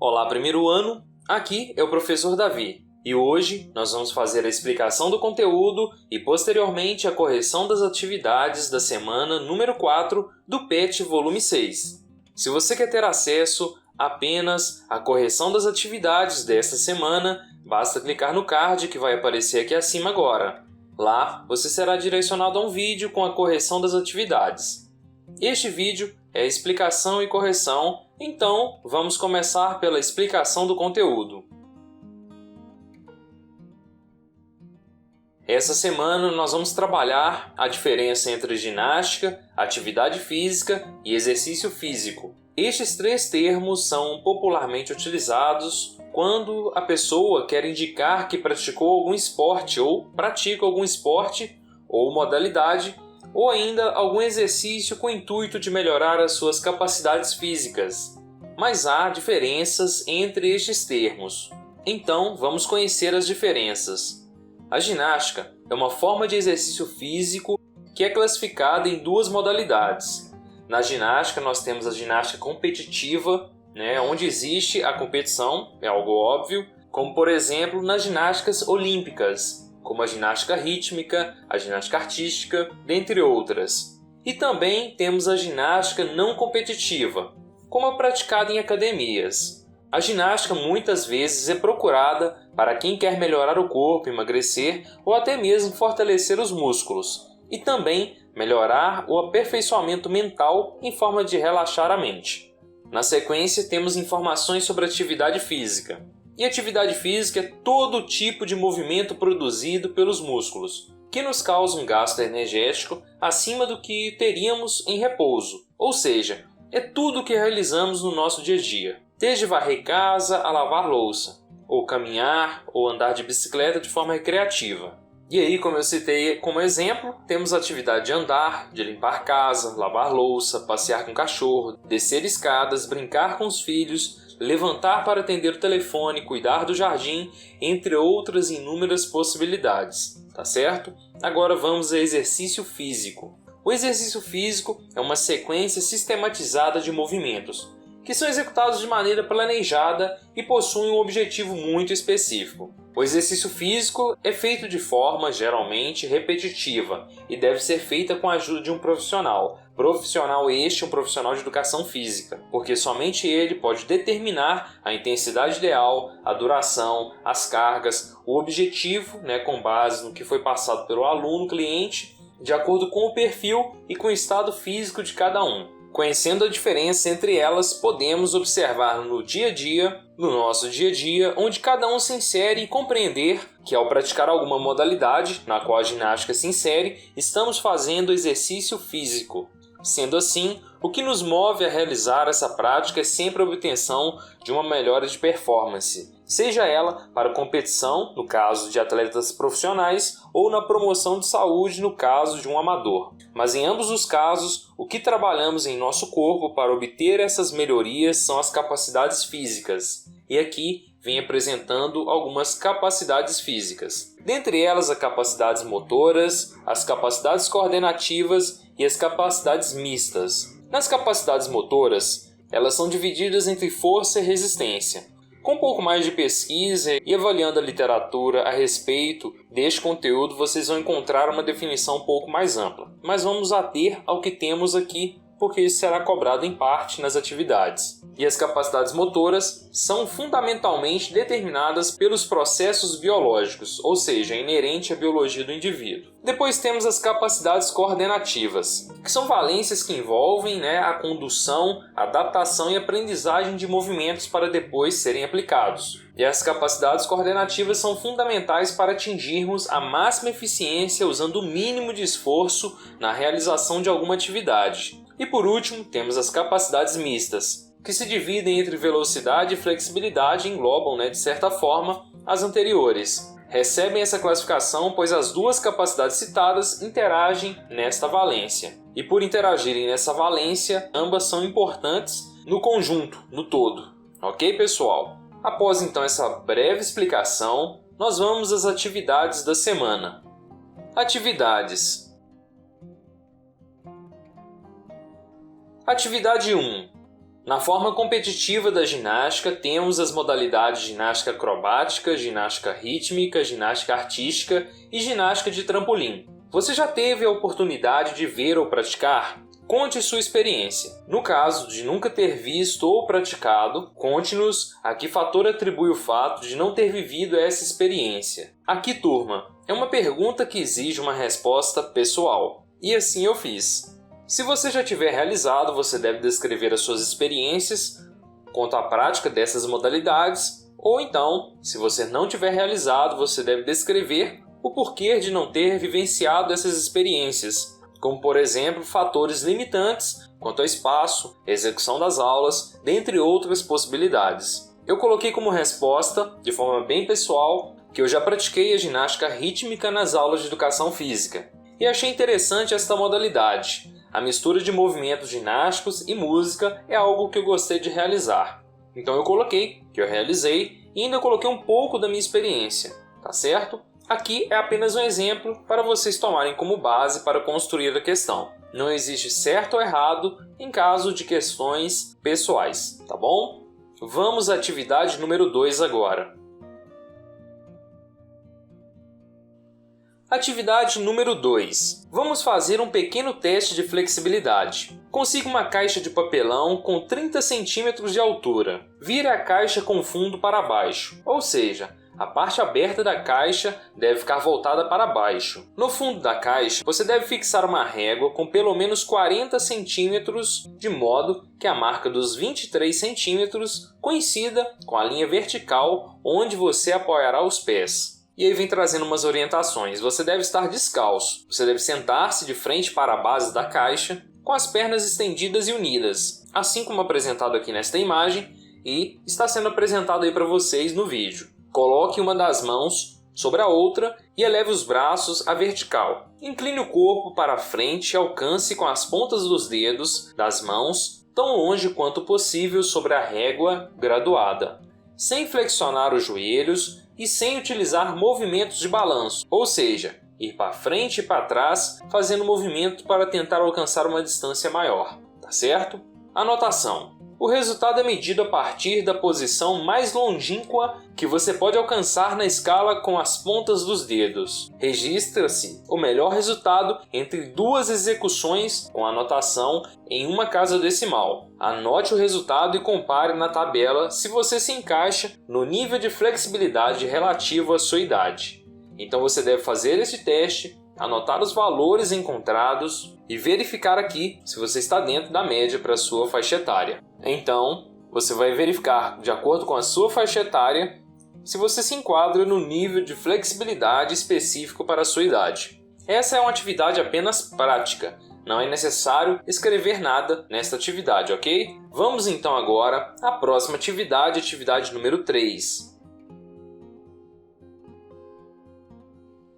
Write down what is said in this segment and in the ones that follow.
Olá, primeiro ano! Aqui é o professor Davi e hoje nós vamos fazer a explicação do conteúdo e posteriormente a correção das atividades da semana número 4 do PET volume 6. Se você quer ter acesso apenas à correção das atividades desta semana, basta clicar no card que vai aparecer aqui acima agora. Lá você será direcionado a um vídeo com a correção das atividades. Este vídeo é a explicação e correção, então vamos começar pela explicação do conteúdo. Essa semana nós vamos trabalhar a diferença entre ginástica, atividade física e exercício físico. Estes três termos são popularmente utilizados quando a pessoa quer indicar que praticou algum esporte ou pratica algum esporte ou modalidade ou ainda algum exercício com o intuito de melhorar as suas capacidades físicas. Mas há diferenças entre estes termos. Então, vamos conhecer as diferenças. A ginástica é uma forma de exercício físico que é classificada em duas modalidades. Na ginástica, nós temos a ginástica competitiva, onde existe a competição, é algo óbvio, como por exemplo nas ginásticas olímpicas, como a ginástica rítmica, a ginástica artística, dentre outras. E também temos a ginástica não competitiva, como a praticada em academias. A ginástica muitas vezes é procurada para quem quer melhorar o corpo, emagrecer ou até mesmo fortalecer os músculos, e também melhorar o aperfeiçoamento mental em forma de relaxar a mente. Na sequência, temos informações sobre atividade física. E atividade física é todo tipo de movimento produzido pelos músculos, que nos causa um gasto energético acima do que teríamos em repouso. Ou seja, é tudo o que realizamos no nosso dia a dia, desde varrer casa a lavar louça, ou caminhar ou andar de bicicleta de forma recreativa. E aí, como eu citei como exemplo, temos a atividade de andar, de limpar casa, lavar louça, passear com o cachorro, descer escadas, brincar com os filhos, levantar para atender o telefone, cuidar do jardim, entre outras inúmeras possibilidades, tá certo? Agora vamos ao exercício físico. O exercício físico é uma sequência sistematizada de movimentos, que são executados de maneira planejada e possuem um objetivo muito específico. O exercício físico é feito de forma geralmente repetitiva e deve ser feita com a ajuda de um profissional. Profissional este é um profissional de educação física, porque somente ele pode determinar a intensidade ideal, a duração, as cargas, o objetivo, com base no que foi passado pelo aluno, cliente, de acordo com o perfil e com o estado físico de cada um. Conhecendo a diferença entre elas, podemos observar no nosso dia a dia, onde cada um se insere e compreender que ao praticar alguma modalidade, na qual a ginástica se insere, estamos fazendo exercício físico. Sendo assim, o que nos move a realizar essa prática é sempre a obtenção de uma melhora de performance, seja ela para competição, no caso de atletas profissionais, ou na promoção de saúde, no caso de um amador. Mas em ambos os casos, o que trabalhamos em nosso corpo para obter essas melhorias são as capacidades físicas. E aqui vem apresentando algumas capacidades físicas. Dentre elas, as capacidades motoras, as capacidades coordenativas e as capacidades mistas. Nas capacidades motoras, elas são divididas entre força e resistência. Com um pouco mais de pesquisa e avaliando a literatura a respeito deste conteúdo, vocês vão encontrar uma definição um pouco mais ampla. Mas vamos ater ao que temos aqui, porque isso será cobrado em parte nas atividades. E as capacidades motoras são fundamentalmente determinadas pelos processos biológicos, ou seja, é inerente à biologia do indivíduo. Depois temos as capacidades coordenativas, que são valências que envolvem a condução, adaptação e aprendizagem de movimentos para depois serem aplicados. E as capacidades coordenativas são fundamentais para atingirmos a máxima eficiência usando o mínimo de esforço na realização de alguma atividade. E por último, temos as capacidades mistas, que se dividem entre velocidade e flexibilidade e englobam, de certa forma, as anteriores. Recebem essa classificação pois as duas capacidades citadas interagem nesta valência. E por interagirem nessa valência, ambas são importantes no conjunto, no todo. Ok, pessoal? Após então essa breve explicação, nós vamos às atividades da semana. Atividades. Atividade 1. Na forma competitiva da ginástica, temos as modalidades ginástica acrobática, ginástica rítmica, ginástica artística e ginástica de trampolim. Você já teve a oportunidade de ver ou praticar? Conte sua experiência. No caso de nunca ter visto ou praticado, conte-nos a que fator atribui o fato de não ter vivido essa experiência. Aqui, turma, é uma pergunta que exige uma resposta pessoal. E assim eu fiz. Se você já tiver realizado, você deve descrever as suas experiências quanto à prática dessas modalidades, ou então, se você não tiver realizado, você deve descrever o porquê de não ter vivenciado essas experiências, como por exemplo, fatores limitantes quanto ao espaço, execução das aulas, dentre outras possibilidades. Eu coloquei como resposta, de forma bem pessoal, que eu já pratiquei a ginástica rítmica nas aulas de educação física e achei interessante esta modalidade. A mistura de movimentos ginásticos e música é algo que eu gostei de realizar. Então eu coloquei que eu realizei e ainda coloquei um pouco da minha experiência, tá certo? Aqui é apenas um exemplo para vocês tomarem como base para construir a questão. Não existe certo ou errado em caso de questões pessoais, tá bom? Vamos à atividade número 2 agora. Atividade número 2. Vamos fazer um pequeno teste de flexibilidade. Consiga uma caixa de papelão com 30 cm de altura. Vire a caixa com o fundo para baixo, ou seja, a parte aberta da caixa deve ficar voltada para baixo. No fundo da caixa, você deve fixar uma régua com pelo menos 40 centímetros, de modo que a marca dos 23 centímetros coincida com a linha vertical onde você apoiará os pés. E aí vem trazendo umas orientações. Você deve estar descalço. Você deve sentar-se de frente para a base da caixa, com as pernas estendidas e unidas, assim como apresentado aqui nesta imagem e está sendo apresentado aí para vocês no vídeo. Coloque uma das mãos sobre a outra e eleve os braços à vertical. Incline o corpo para frente e alcance com as pontas dos dedos das mãos tão longe quanto possível sobre a régua graduada, sem flexionar os joelhos e sem utilizar movimentos de balanço, ou seja, ir para frente e para trás fazendo movimento para tentar alcançar uma distância maior, tá certo? Anotação. O resultado é medido a partir da posição mais longínqua que você pode alcançar na escala com as pontas dos dedos. Registra-se o melhor resultado entre duas execuções com a anotação em uma casa decimal. Anote o resultado e compare na tabela se você se encaixa no nível de flexibilidade relativo à sua idade. Então você deve fazer esse teste, anotar os valores encontrados e verificar aqui se você está dentro da média para a sua faixa etária. Então, você vai verificar, de acordo com a sua faixa etária, se você se enquadra no nível de flexibilidade específico para a sua idade. Essa é uma atividade apenas prática, não é necessário escrever nada nesta atividade, ok? Vamos então agora à próxima atividade, atividade número 3.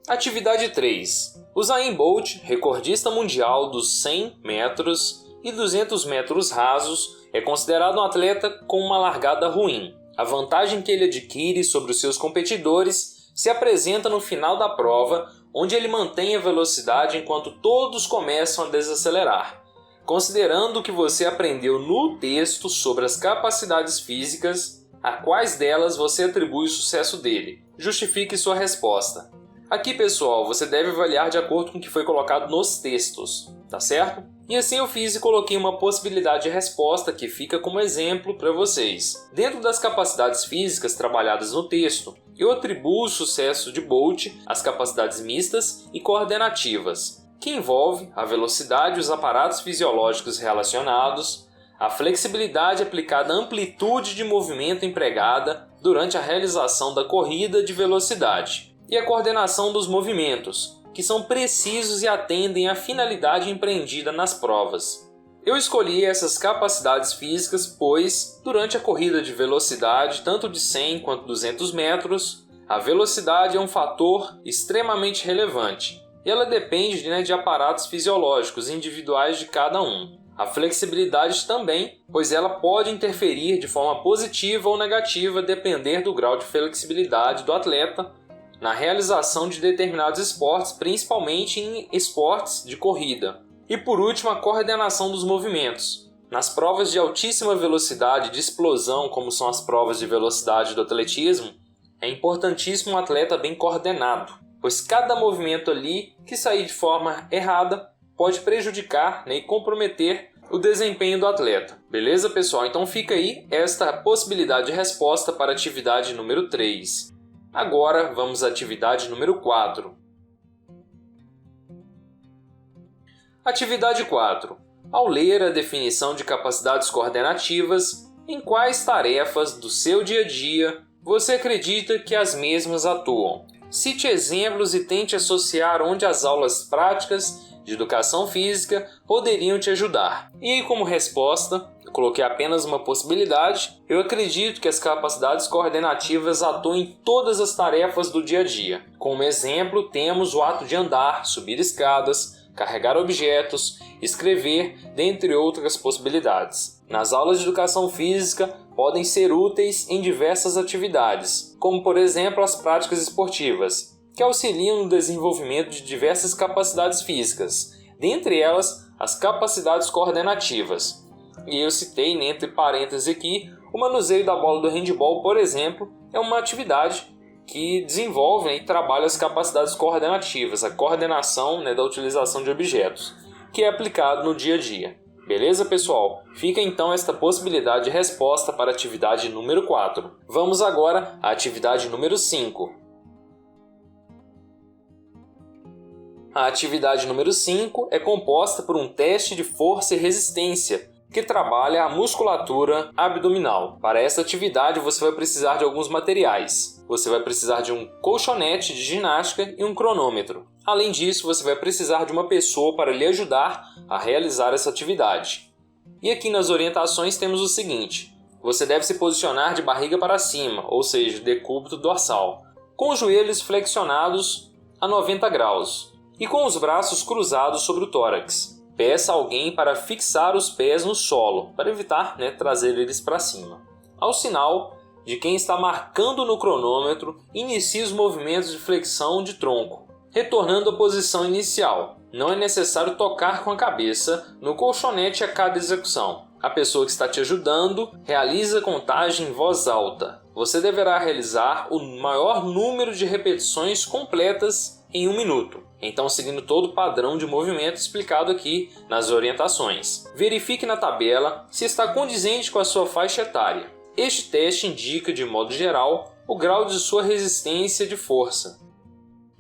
Atividade 3. Usain Bolt, recordista mundial dos 100 metros e 200 metros rasos, é considerado um atleta com uma largada ruim. A vantagem que ele adquire sobre os seus competidores se apresenta no final da prova, onde ele mantém a velocidade enquanto todos começam a desacelerar. Considerando o que você aprendeu no texto sobre as capacidades físicas, a quais delas você atribui o sucesso dele? Justifique sua resposta. Aqui, pessoal, você deve avaliar de acordo com o que foi colocado nos textos, tá certo? E assim eu fiz e coloquei uma possibilidade de resposta que fica como exemplo para vocês. Dentro das capacidades físicas trabalhadas no texto, eu atribuo o sucesso de Bolt às capacidades mistas e coordenativas, que envolve a velocidade e os aparatos fisiológicos relacionados, a flexibilidade aplicada à amplitude de movimento empregada durante a realização da corrida de velocidade, e a coordenação dos movimentos, que são precisos e atendem à finalidade empreendida nas provas. Eu escolhi essas capacidades físicas pois, durante a corrida de velocidade, tanto de 100 quanto 200 metros, a velocidade é um fator extremamente relevante, e ela depende de aparatos fisiológicos individuais de cada um. A flexibilidade também, pois ela pode interferir de forma positiva ou negativa depender do grau de flexibilidade do atleta na realização de determinados esportes, principalmente em esportes de corrida. E por último, a coordenação dos movimentos, Nas provas de altíssima velocidade de explosão, como são as provas de velocidade do atletismo, é importantíssimo um atleta bem coordenado, pois cada movimento ali que sair de forma errada pode prejudicar, né, e comprometer o desempenho do atleta. Beleza, pessoal? Então fica aí esta possibilidade de resposta para a atividade número 3. Agora vamos à atividade número 4. Atividade 4. Ao ler a definição de capacidades coordenativas, em quais tarefas do seu dia a dia você acredita que as mesmas atuam? Cite exemplos e tente associar onde as aulas práticas de educação física poderiam te ajudar. E aí, como resposta, eu coloquei apenas uma possibilidade. Eu acredito que as capacidades coordenativas atuam em todas as tarefas do dia a dia. Como exemplo, temos o ato de andar, subir escadas, carregar objetos, escrever, dentre outras possibilidades. Nas aulas de educação física, podem ser úteis em diversas atividades, como por exemplo as práticas esportivas, que auxiliam no desenvolvimento de diversas capacidades físicas, dentre elas as capacidades coordenativas. E eu citei, entre parênteses aqui, o manuseio da bola do handebol, por exemplo, é uma atividade que desenvolve e trabalha as capacidades coordenativas, a coordenação, né, da utilização de objetos, que é aplicado no dia a dia. Beleza, pessoal? Fica então esta possibilidade de resposta para a atividade número 4. Vamos agora à atividade número 5. A atividade número 5 é composta por um teste de força e resistência, que trabalha a musculatura abdominal. Para essa atividade você vai precisar de alguns materiais. Você vai precisar de um colchonete de ginástica e um cronômetro. Além disso, você vai precisar de uma pessoa para lhe ajudar a realizar essa atividade. E aqui nas orientações temos o seguinte: você deve se posicionar de barriga para cima, ou seja, decúbito dorsal, com os joelhos flexionados a 90 graus e com os braços cruzados sobre o tórax. Peça a alguém para fixar os pés no solo, para evitar, né, trazer eles para cima. Ao sinal de quem está marcando no cronômetro, inicie os movimentos de flexão de tronco, retornando à posição inicial. Não é necessário tocar com a cabeça no colchonete a cada execução. A pessoa que está te ajudando realiza a contagem em voz alta. Você deverá realizar o maior número de repetições completas em 1 minuto. Então, seguindo todo o padrão de movimento explicado aqui nas orientações. Verifique na tabela se está condizente com a sua faixa etária. Este teste indica, de modo geral, o grau de sua resistência de força.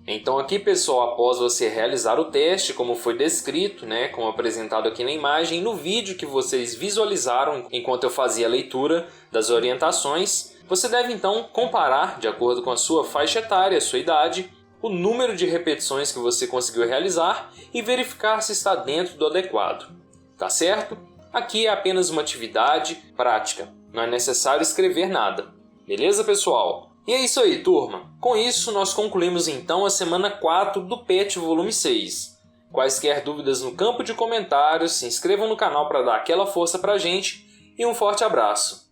Então aqui, pessoal, após você realizar o teste, como foi descrito, né, como apresentado aqui na imagem, no vídeo que vocês visualizaram enquanto eu fazia a leitura das orientações, você deve então comparar, de acordo com a sua faixa etária, a sua idade, o número de repetições que você conseguiu realizar e verificar se está dentro do adequado. Tá certo? Aqui é apenas uma atividade prática, não é necessário escrever nada. Beleza, pessoal? E é isso aí, turma. Com isso, nós concluímos então a semana 4 do PET volume 6. Quaisquer dúvidas no campo de comentários, se inscrevam no canal para dar aquela força pra gente e um forte abraço.